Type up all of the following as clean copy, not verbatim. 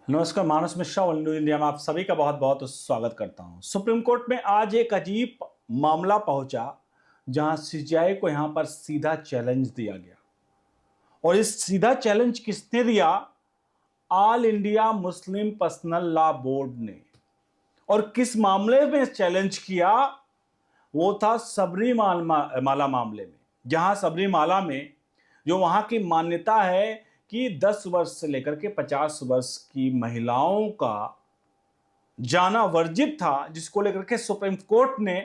नमस्कार, मानस Mishra world news India में आप सभी का बहुत बहुत स्वागत करता हूं। सुप्रीम कोर्ट में आज एक अजीब मामला पहुंचा जहां सीजेआई को यहां पर सीधा चैलेंज दिया गया। और इस सीधा चैलेंज किसने दिया? All India Muslim personal law board ने। और किस मामले में चैलेंज किया? वो था सबरीमाला मामले में, जहां सबरीमाला में जो वहां की मान्यता है कि 10 वर्ष से लेकर के 50 वर्ष की महिलाओं का जाना वर्जित था, जिसको लेकर के सुप्रीम कोर्ट ने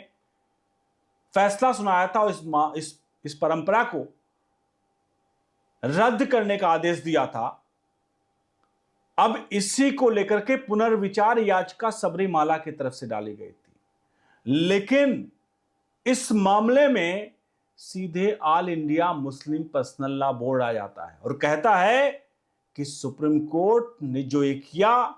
फैसला सुनाया था और इस परंपरा को रद्द करने का आदेश दिया था। अब इसी को लेकर के पुनर्विचार याचिका सबरीमाला की तरफ से डाली गई थी, लेकिन इस मामले में सीधे all India Muslim personal law board आ जाता है और कहता है कि सुप्रीम कोर्ट ने जो ये किया,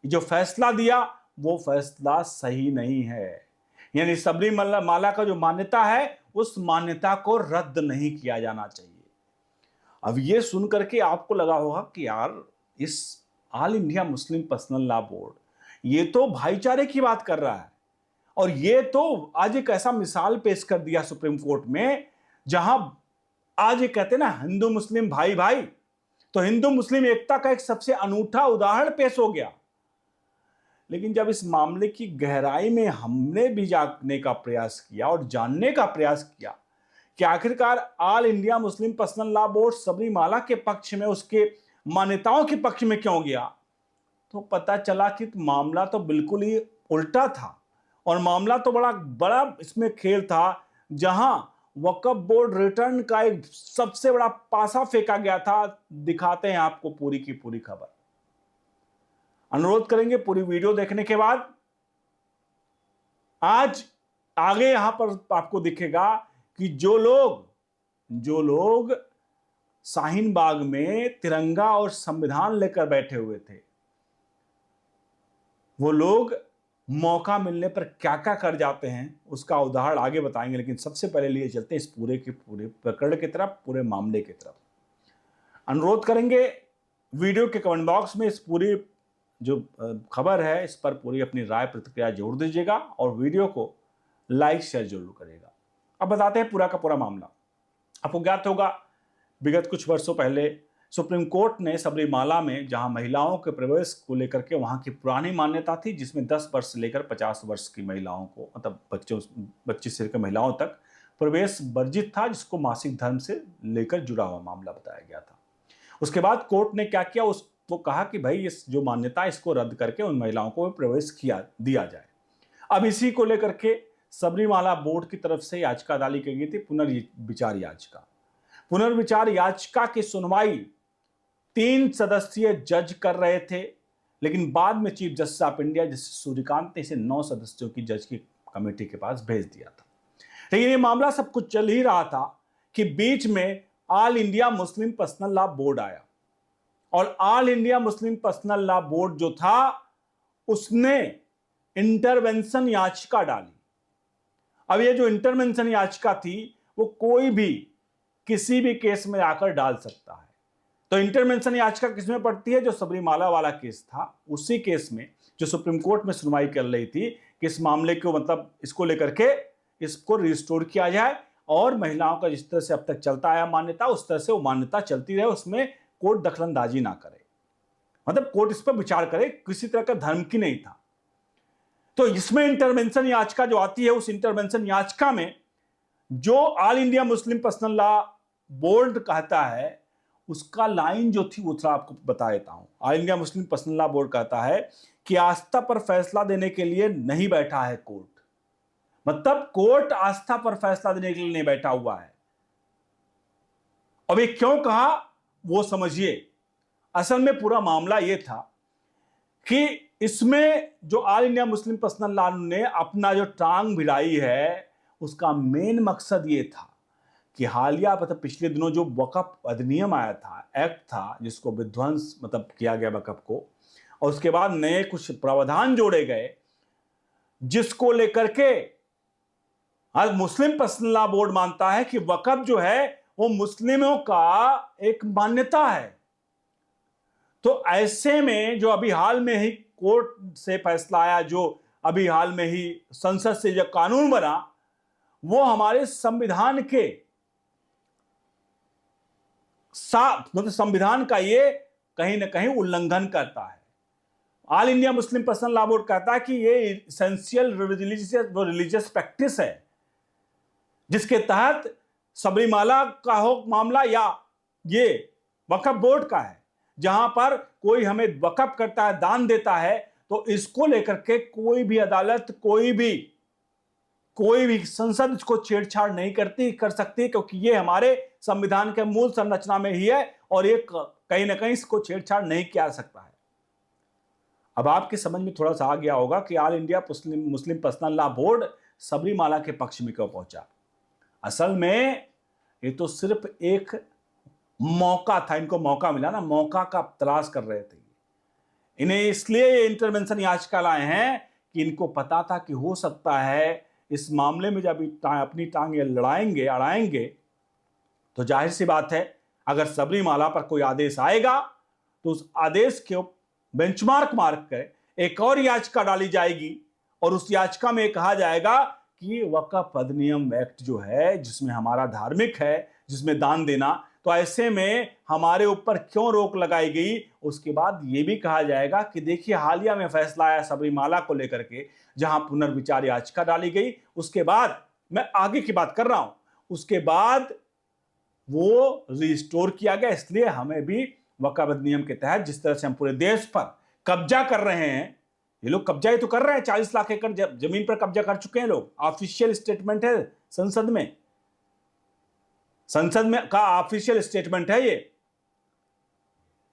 जो फैसला दिया, वो फैसला सही नहीं है। यानी सबरीमाला का जो मान्यता है, उस मान्यता को रद्द नहीं किया जाना चाहिए। अब ये सुन करके आपको लगा होगा कि यार, इस all India Muslim personal law board ये तो भाईचारे की बात कर रहा है, और ये तो आज एक ऐसा मिसाल पेश कर दिया सुप्रीम कोर्ट में, जहां आज ये कहते हैं ना, हिंदू मुस्लिम भाई भाई, तो हिंदू मुस्लिम एकता का एक सबसे अनूठा उदाहरण पेश हो गया। लेकिन जब इस मामले की गहराई में हमने भी जानने का प्रयास किया और जानने का प्रयास किया कि आखिरकार all India Muslim personal law board Sabarimala के पक्ष में, उसके मान्यताओं के पक्ष में क्यों गया, तो पता चला कि मामला तो बिल्कुल ही उल्टा था। और मामला तो बड़ा बड़ा इसमें खेल था, जहां वक्फ बोर्ड रिटर्न का एक सबसे बड़ा पासा फेंका गया था। दिखाते हैं आपको पूरी की पूरी खबर। अनुरोध करेंगे पूरी वीडियो देखने के बाद। आज आगे यहां पर आपको दिखेगा कि जो लोग शाहीन बाग में तिरंगा और संविधान लेकर बैठे हुए थे, वो लोग मौका मिलने पर क्या क्या कर जाते हैं, उसका उदाहरण आगे बताएंगे। लेकिन सबसे पहले लिए चलते हैं इस पूरे के पूरे प्रकरण की तरफ, पूरे मामले की तरफ। अनुरोध करेंगे वीडियो के कमेंट बॉक्स में इस पूरी जो खबर है, इस पर पूरी अपनी राय प्रतिक्रिया जरूर दीजिएगा और वीडियो को लाइक शेयर जरूर करिएगा। अब बताते हैं पूरा का पूरा मामला। आपको ज्ञात होगा, विगत कुछ वर्षों पहले सुप्रीम कोर्ट ने सबरीमाला में, जहां महिलाओं के प्रवेश को लेकर के वहां की पुरानी मान्यता थी, जिसमें 10 वर्ष से लेकर 50 वर्ष की महिलाओं को, मतलब बच्ची से लेकर महिलाओं तक प्रवेश वर्जित था, जिसको मासिक धर्म से लेकर जुड़ा हुआ मामला बताया गया था। उसके बाद कोर्ट ने क्या किया, उसको कहा कि भाई इस जो मान्यता है, इसको रद्द करके उन महिलाओं को प्रवेश दिया जाए। अब इसी को लेकर के सबरीमाला बोर्ड की तरफ से याचिका डाली गई थी, पुनर्विचार याचिका। पुनर्विचार याचिका की सुनवाई 3 सदस्यीय जज कर रहे थे, लेकिन बाद में chief justice of India justice Suryakant ने इसे 9 सदस्यों की जज की कमेटी के पास भेज दिया था। लेकिन ये मामला सब कुछ चल ही रहा था कि बीच में all India Muslim personal law board आया, और all India Muslim personal law board जो था, उसने इंटरवेंशन याचिका डाली। अब ये जो इंटरवेंशन याचिका थी, वो कोई भी किसी भी केस में आकर डाल सकता है। तो इंटरवेंशन याचिका किसमें पड़ती है? जो सबरीमाला वाला केस था, उसी केस में जो सुप्रीम कोर्ट में सुनवाई कर रही थी कि इस मामले को, मतलब इसको लेकर के इसको रिस्टोर किया जाए और महिलाओं का जिस तरह से अब तक चलता आया मान्यता, उस तरह से वो मान्यता चलती रहे, उसमें कोर्ट दखलंदाजी ना करे, मतलब कोर्ट इस पर विचार करे, किसी तरह का धर्म की नहीं था। तो इसमें इंटरवेंशन याचिका जो आती है, उस इंटरवेंशन याचिका में जो all India Muslim personal law board कहता है, उसका लाइन जो थी वो थोड़ा आपको बता देता हूं। All India Muslim personal law board कहता है कि आस्था पर फैसला देने के लिए नहीं बैठा है कोर्ट, मतलब कोर्ट आस्था पर फैसला देने के लिए नहीं बैठा हुआ है। अब ये क्यों कहा वो समझिए। असल में पूरा मामला ये था कि इसमें जो all India Muslim personal law ने अपना जो टांग भिड़ाई है, उसका मेन मकसद ये था कि हालिया, मतलब पिछले दिनों जो वक्फ अधिनियम आया था, एक्ट था, जिसको विध्वंस मतलब किया गया वक्फ को, और उसके बाद नए कुछ प्रावधान जोड़े गए, जिसको लेकर के आज मुस्लिम पर्सनल लॉ बोर्ड मानता है कि वक्फ जो है वो मुस्लिमों का एक मान्यता है। तो ऐसे में जो अभी हाल में ही कोर्ट से फैसला आया, जो अभी हाल में ही संसद से जो कानून बना, वो हमारे संविधान के मतलब संविधान का ये कहीं ना कहीं उल्लंघन करता है। All India Muslim personal law board कहता है कि ये एसेंशियल रिलीजियस प्रैक्टिस है, जिसके तहत सबरीमाला का हो मामला या ये वक्फ बोर्ड का है, जहां पर कोई हमें वक्फ करता है, दान देता है, तो इसको लेकर के कोई भी अदालत, कोई भी संसद इसको छेड़छाड़ नहीं कर सकती, क्योंकि ये हमारे संविधान के मूल संरचना में ही है और ये कहीं ना कहीं इसको छेड़छाड़ नहीं किया जा सकता है। अब आपकी समझ में थोड़ा सा आ गया होगा कि all India Muslim personal law board Sabarimala के पक्ष में क्यों पहुंचा। असल में ये तो सिर्फ एक मौका था, इनको मौका मिला ना, मौका का तलाश कर रहे थे। इन्हें इसलिए ये इंटरवेंशन याचिका लाए हैं कि इनको पता था कि हो सकता है इस मामले में जब अपनी टांग अड़ाएंगे तो जाहिर सी बात है, अगर सबरीमाला पर कोई आदेश आएगा तो उस आदेश के बेंचमार्क मार्क कर एक और याचिका डाली जाएगी और उस याचिका में कहा जाएगा कि वक्फ अधिनियम एक्ट जो है, जिसमें हमारा धार्मिक है, जिसमें दान देना, तो ऐसे में हमारे ऊपर क्यों रोक लगाई गई। उसके बाद यह भी कहा जाएगा कि देखिए हालिया में फैसला आया सबरीमाला को लेकर के, जहां पुनर्विचार याचिका डाली गई, उसके बाद मैं आगे की बात कर रहा हूं, उसके बाद वो रिस्टोर किया गया। इसलिए हमें भी वक्फ अधिनियम के तहत जिस तरह से हम पूरे देश पर कब्जा कर रहे हैं, ये लोग कब्जा ही तो कर रहे हैं, 40 लाख एकड़ जमीन पर कब्जा कर चुके हैं लोग। ऑफिशियल स्टेटमेंट है संसद में का ऑफिशियल स्टेटमेंट है ये।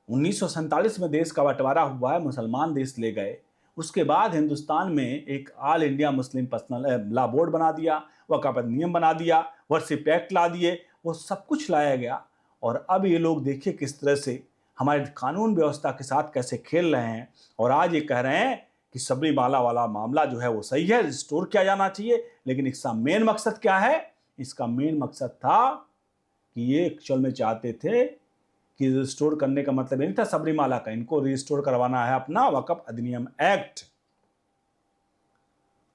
1947 में देश का बंटवारा हुआ है, मुसलमान देश ले गए, उसके बाद हिंदुस्तान में एक all India Muslim personal law board बना दिया, वक्फ अधिनियम बना दिया, वर्शिप एक्ट ला दिए, वो सब कुछ लाया गया। और अब ये लोग देखिए किस तरह से हमारे कानून व्यवस्था के साथ कैसे खेल रहे हैं, और आज ये कह रहे हैं कि सबरीमाला वाला मामला जो है वो सही है, रिस्टोर किया जाना चाहिए। लेकिन इसका मेन मकसद क्या है? इसका मेन मकसद था कि ये एक्चुअल में चाहते थे कि रिस्टोर करने का मतलब ये नहीं था सबरीमाला का, इनको रिस्टोर करवाना है अपना वक्फ अधिनियम एक्ट।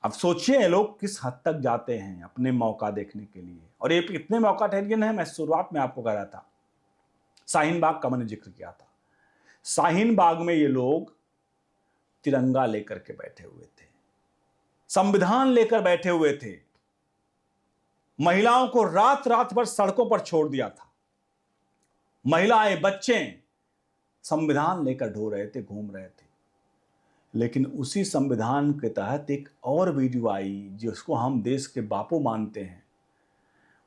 अब सोचिए ये लोग किस हद तक जाते हैं अपने मौका देखने के लिए। और ये कितने मौका टेरियन है, मैं शुरुआत में आपको कह रहा था, शाहीन बाग का मैंने जिक्र किया था। शाहीन बाग में ये लोग तिरंगा लेकर के बैठे हुए थे, संविधान लेकर बैठे हुए थे, महिलाओं को रात रात भर सड़कों पर छोड़ दिया था, महिलाएं बच्चे संविधान लेकर ढो रहे थे, घूम रहे थे। लेकिन उसी संविधान के तहत एक और वीडियो आई जिसको हम देश के बापू मानते हैं,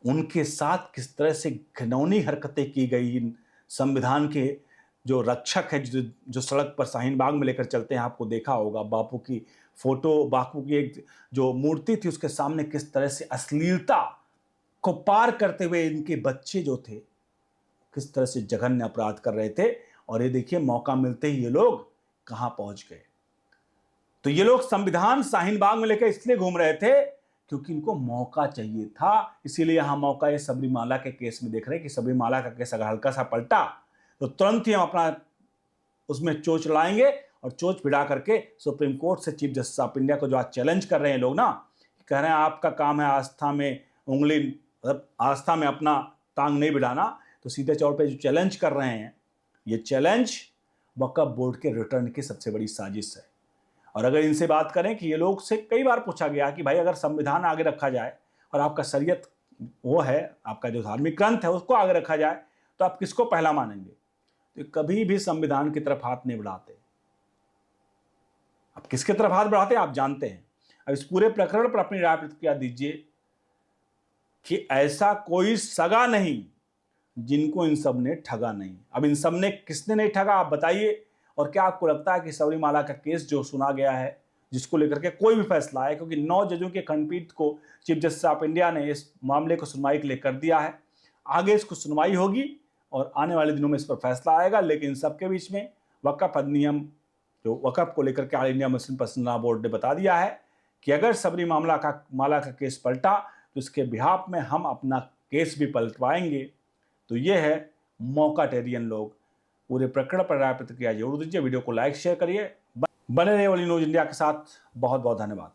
उनके साथ किस तरह से घिनौनी हरकतें की गई। संविधान के जो रक्षक है, जो सड़क पर शाहीन बाग में लेकर चलते हैं, आपको देखा होगा बापू की फोटो, बापू की एक जो मूर्ति थी उसके सामने किस तरह से अश्लीलता को पार करते हुए इनके बच्चे जो थे किस तरह से जघन्य अपराध कर रहे थे। और ये देखिए मौका मिलते ही ये लोग कहां पहुंच गए। तो ये लोग संविधान शाहीन बाग में लेकर इसलिए घूम रहे थे क्योंकि इनको मौका चाहिए था। इसीलिए यहां मौका ये सबरीमाला के केस में देख रहे हैं कि सबरीमाला का केस अगर हल्का सा पलटा तो तुरंत ही हम अपना उसमें चोंच लड़ाएंगे और चोंच भिड़ा करके सुप्रीम कोर्ट से चीफ जस्टिस ऑफ इंडिया को जो आज चैलेंज कर रहे हैं लोग ना, कह रहे हैं आपका काम है आस्था में उंगली, मतलब आस्था में अपना टांग नहीं भिड़ाना, तो सीधे तौर पे जो चैलेंज कर रहे हैं, ये चैलेंज वक्फ बोर्ड के रिटर्न की सबसे बड़ी साजिश है। और अगर इनसे बात करें कि ये लोग से कई बार पूछा गया कि भाई अगर संविधान आगे रखा जाए और आपका शरीयत वो है, आपका जो धार्मिक ग्रंथ है उसको आगे रखा जाए, तो आप किसको पहला मानेंगे? तो कभी भी संविधान की तरफ हाथ नहीं बढ़ाते। आप किसकी तरफ हाथ बढ़ाते आप जानते हैं। अब इस पूरे प्रकरण पर अपनी राय प्रतिक्रिया दीजिए कि ऐसा कोई सगा नहीं जिनको इन सब ने ठगा नहीं। अब इन सब ने किसने नहीं ठगा आप बताइए। और क्या आपको लगता है कि सबरीमाला का केस जो सुना गया है, जिसको लेकर के कोई भी फैसला है, क्योंकि 9 जजों के खंडपीठ को चीफ जस्टिस ऑफ इंडिया ने इस मामले को सुनवाई के लिए कर दिया है, आगे इसको सुनवाई होगी और आने वाले दिनों में इस पर फैसला आएगा। लेकिन सबके बीच में वक्फ अधिनियम जो वक्फ को लेकर के all India Muslim personal law board ने बता दिया है कि अगर सबरीमाला का केस पलटा तो इसके बिहाफ में हम अपना केस भी पलटवाएंगे। तो ये है मौका टेरियन लोग, पूरे प्रकरण पर राय प्रतिक्रिया जरूर दीजिए, वीडियो को लाइक शेयर करिए। बने रहिए ओनली न्यूज इंडिया के साथ। बहुत बहुत धन्यवाद।